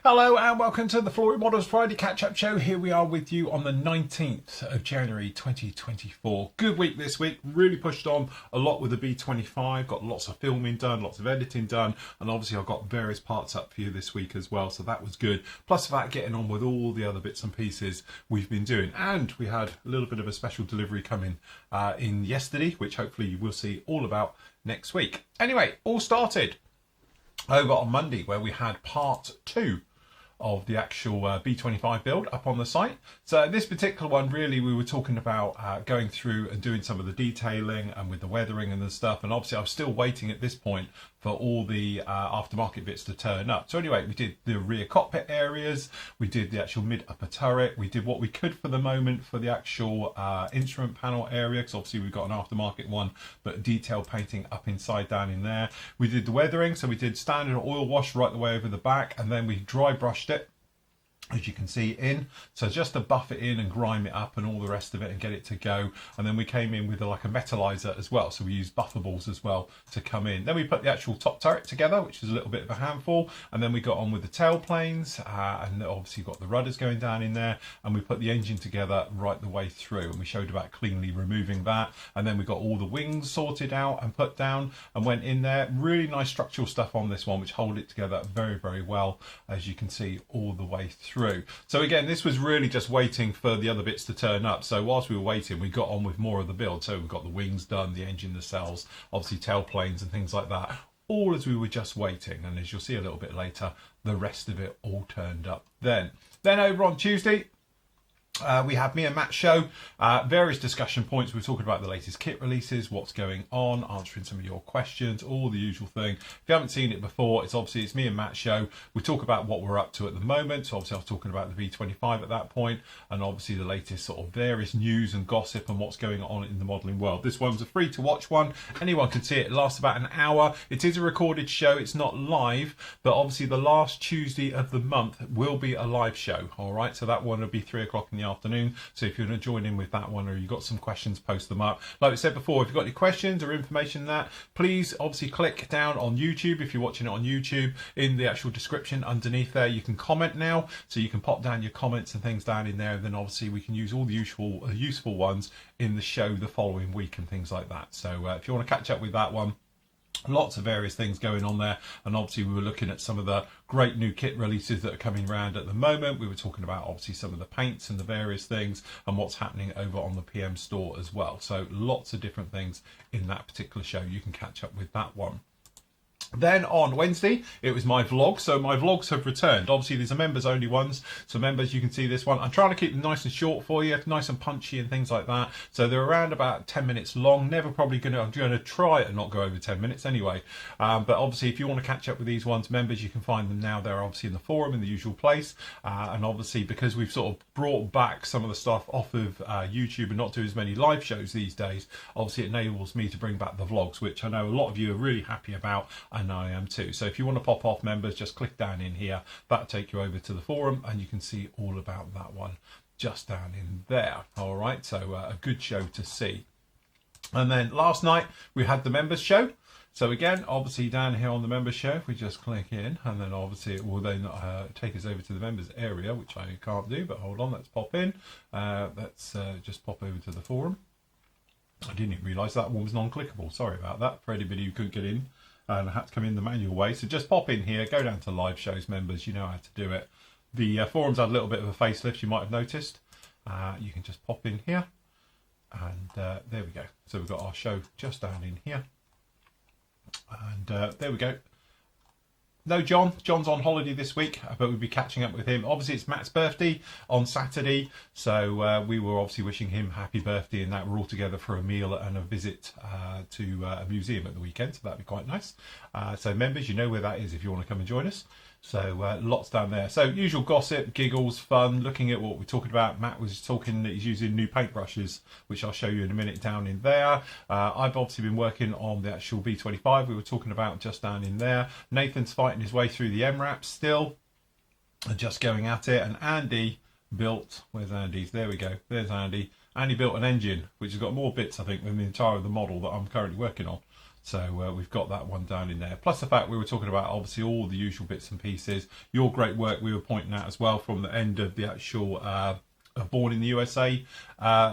Hello and welcome to the Flory Models Friday catch-up show. Here we are with you on the 19th of January 2024. Good week this week, really pushed on a lot with the B25, got lots of filming done, lots of editing done, and obviously I've got various parts up for you this week as well, so that was good. Plus that, getting on with all the other bits and pieces we've been doing. And we had a little bit of a special delivery coming in yesterday, which hopefully you will see all about next week. Anyway, all started over on Monday, where we had part 2 of the actual B25 build up on the site. So this particular one, really, we were talking about going through and doing some of the detailing and with the weathering and the stuff. And obviously I was still waiting at this point for all the aftermarket bits to turn up. So anyway, we did the rear cockpit areas, we did the actual mid upper turret, we did what we could for the moment for the actual instrument panel area, because obviously we've got an aftermarket one, but detail painting up inside down in there. We did the weathering, so we did standard oil wash right the way over the back, and then we dry brushed it, as you can see, in, so just to buff it in and grime it up and all the rest of it and get it to go. And then we came in with like a metallizer as well, so we used buffables as well to come in. Then we put the actual top turret together, which is a little bit of a handful, and then we got on with the tail planes, and obviously got the rudders going down in there, and we put the engine together right the way through, and we showed about cleanly removing that. And then we got all the wings sorted out and put down and went in there. Really nice structural stuff on this one, which hold it together very, very well, as you can see, all the way through. So again, this was really just waiting for the other bits to turn up. So whilst we were waiting, we got on with more of the build. So we've got the wings done, the engine, the nacelles, obviously tail planes and things like that, all as we were just waiting. And as you'll see a little bit later, the rest of it all turned up then. Then over on Tuesday, we had me and Matt's show, various discussion points. We were talking about the latest kit releases, what's going on, answering some of your questions, all the usual thing. If you haven't seen it before, it's me and Matt's show. We talk about what we're up to at the moment. So obviously I was talking about the V25 at that point, and obviously the latest sort of various news and gossip and what's going on in the modelling world. This one's a free to watch one. Anyone can see it. It lasts about an hour. It is a recorded show. It's not live, but obviously the last Tuesday of the month will be a live show. All right, so that one will be 3 o'clock in the afternoon. So if you want to join in with that one, or you've got some questions, post them up. Like I said before, if you've got any questions or information that, please obviously click down on YouTube. If you're watching it on YouTube, in the actual description underneath there, you can comment now, so you can pop down your comments and things down in there, and then obviously we can use all the useful ones in the show the following week and things like that. So if you want to catch up with that one, lots of various things going on there. And obviously we were looking at some of the great new kit releases that are coming around at the moment. We were talking about obviously some of the paints and the various things and what's happening over on the PM store as well. So lots of different things in that particular show. You can catch up with that one. Then on Wednesday, it was my vlog. So my vlogs have returned. Obviously, these are members only ones. So members, you can see this one. I'm trying to keep them nice and short for you, nice and punchy and things like that. So they're around about 10 minutes long. I'm going to try and not go over 10 minutes anyway. But obviously, if you want to catch up with these ones, members, you can find them now. They're obviously in the forum in the usual place. And obviously, because we've sort of brought back some of the stuff off of YouTube and not do as many live shows these days, obviously it enables me to bring back the vlogs, which I know a lot of you are really happy about. And I am too. So if you want to pop off, members, just click down in here. That'll take you over to the forum, and you can see all about that one just down in there. All right, so a good show to see. And then last night we had the members show. So again, obviously down here on the members show, if we just click in, and then obviously it will then take us over to the members area, which I can't do, but hold on, let's pop in. Let's just pop over to the forum. I didn't even realise that one was non-clickable. Sorry about that for anybody who couldn't get in. And I had to come in the manual way. So just pop in here, go down to live shows, members. You know how to do it. The forums had a little bit of a facelift, you might have noticed. You can just pop in here. And there we go. So we've got our show just down in here. And there we go. No John. John's on holiday this week, but we'll be catching up with him. Obviously, it's Matt's birthday on Saturday, so we were obviously wishing him happy birthday, and that we're all together for a meal and a visit to a museum at the weekend, so that'd be quite nice. So members, you know where that is if you want to come and join us. So lots down there. So usual gossip, giggles, fun, looking at what we're talking about. Matt was talking that he's using new paintbrushes, which I'll show you in a minute down in there. I've obviously been working on the actual B25 we were talking about just down in there. Nathan's fighting his way through the MRAP still, and just going at it. And Andy built, where's Andy's? There we go. There's Andy. Andy built an engine, which has got more bits, I think, than the entire of the model that I'm currently working on. So we've got that one down in there. Plus the fact we were talking about obviously all the usual bits and pieces. Your great work we were pointing out as well from the end of the actual Born in the USA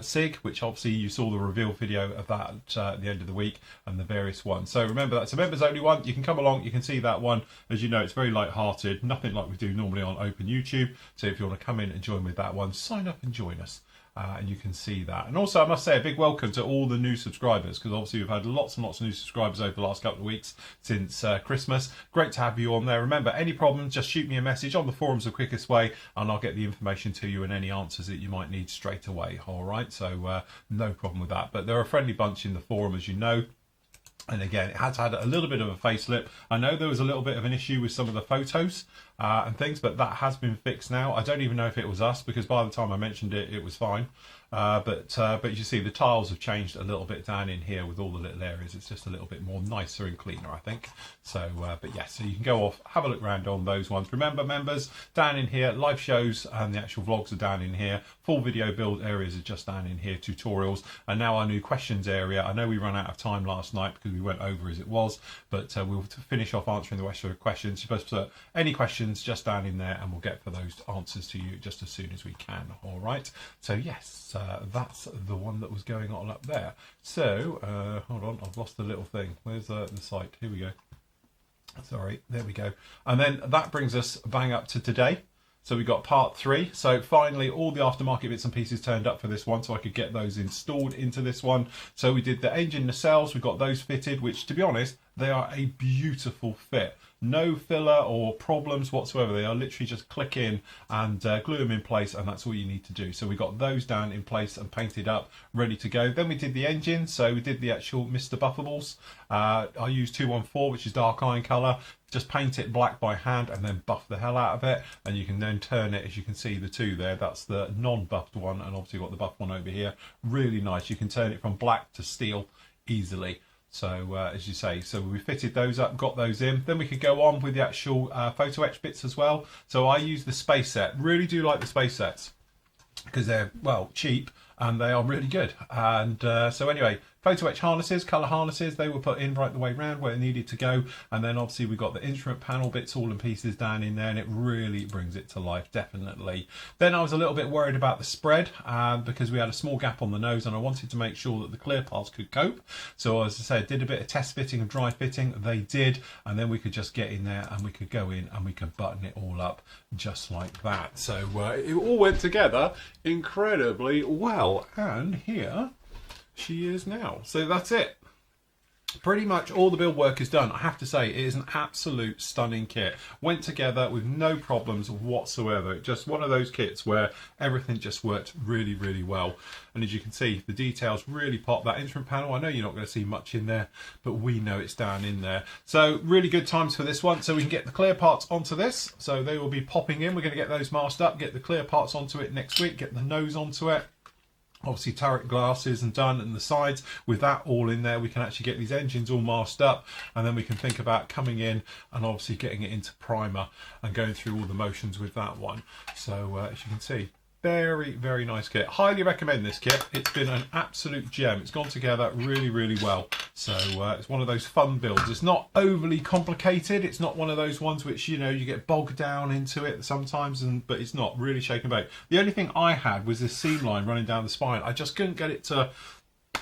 SIG, which obviously you saw the reveal video of that at the end of the week, and the various ones. So remember, that's a members only one. You can come along, you can see that one. As you know, it's very light-hearted, nothing like we do normally on open YouTube. So if you want to come in and join with that one, sign up and join us. And you can see that. And also, I must say a big welcome to all the new subscribers, because obviously we've had lots and lots of new subscribers over the last couple of weeks since Christmas. Great to have you on there. Remember, any problems, just shoot me a message on the forums the quickest way, and I'll get the information to you and any answers that you might need straight away. All right, so no problem with that. But they're a friendly bunch in the forum, as you know. And again, it has had a little bit of a facelift. I know there was a little bit of an issue with some of the photos and things, but that has been fixed now. I don't even know if it was us, because by the time I mentioned it, it was fine. But you see the tiles have changed a little bit down in here with all the little areas. It's just a little bit more nicer and cleaner, I think. So, but yeah, so you can go off, have a look around on those ones. Remember, members, down in here, live shows and the actual vlogs are down in here. Full video build areas are just down in here, tutorials. And now our new questions area. I know we ran out of time last night because we went over as it was, but we'll finish off answering the rest of the questions. You're supposed to put any questions just down in there, and we'll get for those answers to you just as soon as we can. All right. So yes, that's the one that was going on up there. So hold on, I've lost the little thing. Where's the site? Here we go. Sorry, there we go. And then that brings us bang up to today. So we got part 3. So finally, all the aftermarket bits and pieces turned up for this one, so I could get those installed into this one. So we did the engine nacelles, we got those fitted, which to be honest, they are a beautiful fit. No filler or problems whatsoever. They are literally just click in and glue them in place, and that's all you need to do. So we got those down in place and painted up, ready to go. Then we did the engine. So we did the actual Mr. Buffables. I used 214, which is dark iron colour. Just paint it black by hand and then buff the hell out of it, and you can then turn it, as you can see the two there. That's the non-buffed one, and obviously got the buffed one over here. Really nice. You can turn it from black to steel easily. So as you say, so we fitted those up, got those in. Then we could go on with the actual photo etch bits as well. So I use the space set. Really do like the space sets because they're, well, cheap and they are really good. And so anyway, photo etch harnesses, colour harnesses, they were put in right the way round where it needed to go. And then obviously we got the instrument panel bits all in pieces down in there, and it really brings it to life, definitely. Then I was a little bit worried about the spread because we had a small gap on the nose, and I wanted to make sure that the clear parts could cope. So as I said, did a bit of test fitting and dry fitting, they did, and then we could just get in there and we could go in and we could button it all up just like that. So it all went together incredibly well, and here she is now. So that's it. Pretty much all the build work is done. I have to say, it is an absolute stunning kit. Went together with no problems whatsoever. Just one of those kits where everything just worked really, really well. And as you can see, the details really pop. That instrument panel, I know you're not going to see much in there, but we know it's down in there. So really good times for this one. So we can get the clear parts onto this. So they will be popping in. We're going to get those masked up, get the clear parts onto it next week, get the nose onto it. Obviously turret glasses and done, and the sides. With that all in there, we can actually get these engines all masked up, and then we can think about coming in and obviously getting it into primer and going through all the motions with that one. So as you can see, very, very nice kit. Highly recommend this kit. It's been an absolute gem. It's gone together really, really well. So it's one of those fun builds. It's not overly complicated. It's not one of those ones which, you know, you get bogged down into it sometimes, but it's not really shaken about. The only thing I had was this seam line running down the spine. I just couldn't get it to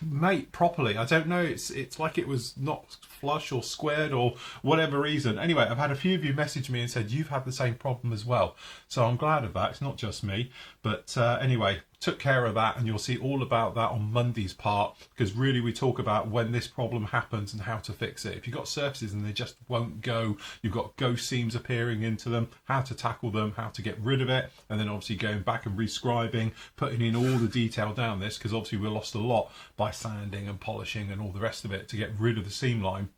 mate properly. I don't know, it's like it was not flush or squared or whatever reason. Anyway, I've had a few of you message me and said you've had the same problem as well, so I'm glad of that. It's not just me, but anyway, took care of that, and you'll see all about that on Monday's part, because really we talk about when this problem happens and how to fix it. If you've got surfaces and they just won't go, you've got ghost seams appearing into them, how to tackle them, how to get rid of it, and then obviously going back and rescribing, putting in all the detail down this, because obviously we lost a lot by sanding and polishing and all the rest of it to get rid of the seam line.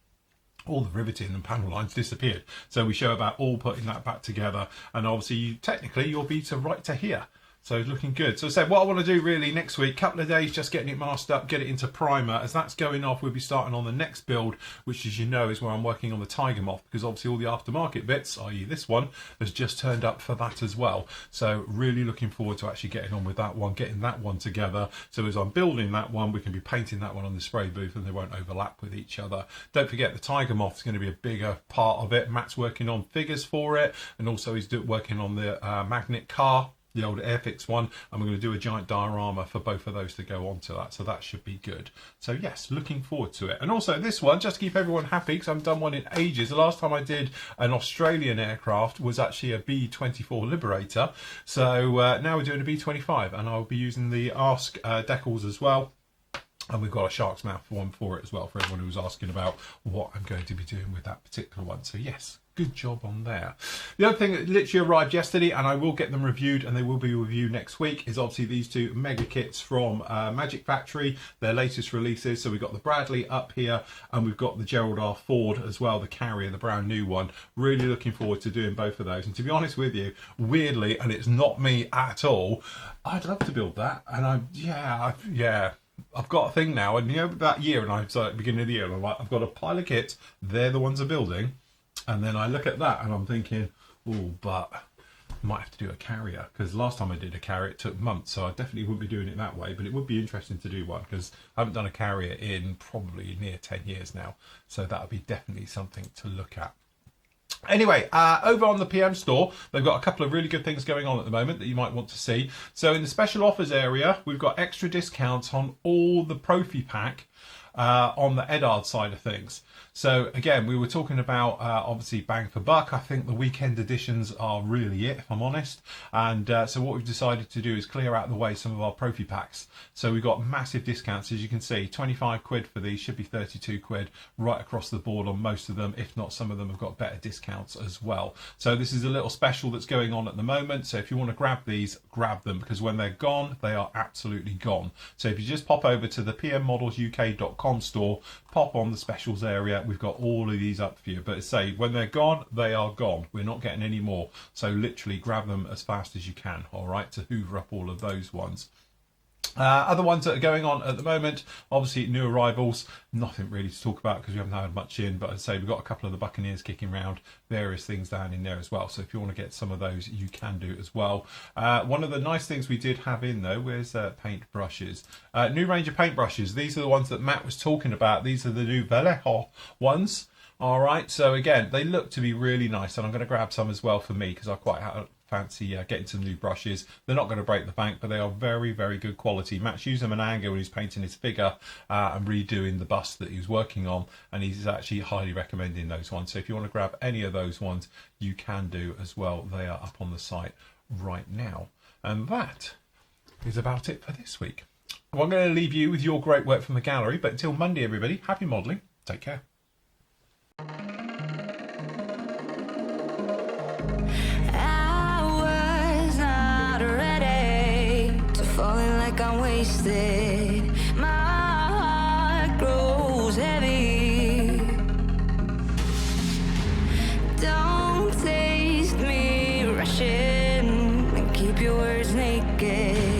All the riveting and panel lines disappeared. So we show about all putting that back together, and obviously technically you'll be to right to here. So it's looking good. So I said what I want to do really next week, couple of days just getting it masked up, get it into primer. As that's going off, we'll be starting on the next build, which as you know is where I'm working on the Tiger Moth, because obviously all the aftermarket bits, i.e. this one, has just turned up for that as well. So really looking forward to actually getting on with that one, getting that one together. So as I'm building that one, we can be painting that one on the spray booth and they won't overlap with each other. Don't forget the Tiger Moth is going to be a bigger part of it. Matt's working on figures for it, and also he's working on the magnet car, the old Airfix one, and we're going to do a giant diorama for both of those to go onto that, so that should be good. So yes, looking forward to it. And also this one, just to keep everyone happy, because I haven't done one in ages. The last time I did an Australian aircraft was actually a B-24 Liberator, so now we're doing a B-25, and I'll be using the Ask decals as well. And we've got a shark's mouth one for it as well, for everyone who was asking about what I'm going to be doing with that particular one. So yes, good job on there. The other thing that literally arrived yesterday, and I will get them reviewed, and they will be reviewed next week, is obviously these two mega kits from Magic Factory, their latest releases. So we've got the Bradley up here, and we've got the Gerald R. Ford as well, the Carrier, the brand new one. Really looking forward to doing both of those. And to be honest with you, weirdly, and it's not me at all, I'd love to build that. And I've got a thing now, and you know that year, and I started at the beginning of the year, and I'm like, I've got a pile of kits, they're the ones I'm building, and then I look at that and I'm thinking, oh, but I might have to do a Carrier, because last time I did a Carrier it took months, so I definitely wouldn't be doing it that way, but it would be interesting to do one, because I haven't done a Carrier in probably near 10 years now, so that would be definitely something to look at. Anyway, over on the PM store, they've got a couple of really good things going on at the moment that you might want to see. So in the special offers area, we've got extra discounts on all the Profi pack on the Edard side of things. So again, we were talking about obviously bang for buck. I think the weekend editions are really it, if I'm honest. And so what we've decided to do is clear out the way some of our Profi packs. So we've got massive discounts, as you can see, 25 quid for these, should be 32 quid right across the board on most of them. If not, some of them have got better discounts as well. So this is a little special that's going on at the moment. So if you want to grab these, grab them, because when they're gone, they are absolutely gone. So if you just pop over to the pmmodelsuk.com store, pop on the specials area, we've got all of these up for you. But say when they're gone, they are gone. We're not getting any more. So literally grab them as fast as you can, all right, to hoover up all of those ones. Other ones that are going on at the moment, obviously new arrivals, nothing really to talk about because we haven't had much in, but I'd say we've got a couple of the Buccaneers kicking around, various things down in there as well. So if you want to get some of those, you can do as well. One of the nice things we did have in though, where's paint brushes? New range of paint brushes. These are the ones that Matt was talking about. These are the new Vallejo ones. All right, so again, they look to be really nice, and I'm going to grab some as well for me because I quite fancy getting some new brushes. They're not going to break the bank, but they are very, very good quality. Matt's used them in anger when he's painting his figure and redoing the bust that he was working on, and he's actually highly recommending those ones. So if you want to grab any of those ones, you can do as well. They are up on the site right now. And that is about it for this week. Well, I'm going to leave you with your great work from the gallery, but until Monday, everybody, happy modelling. Take care. I'm wasted, my heart grows heavy. Don't taste me rushing and keep your words naked.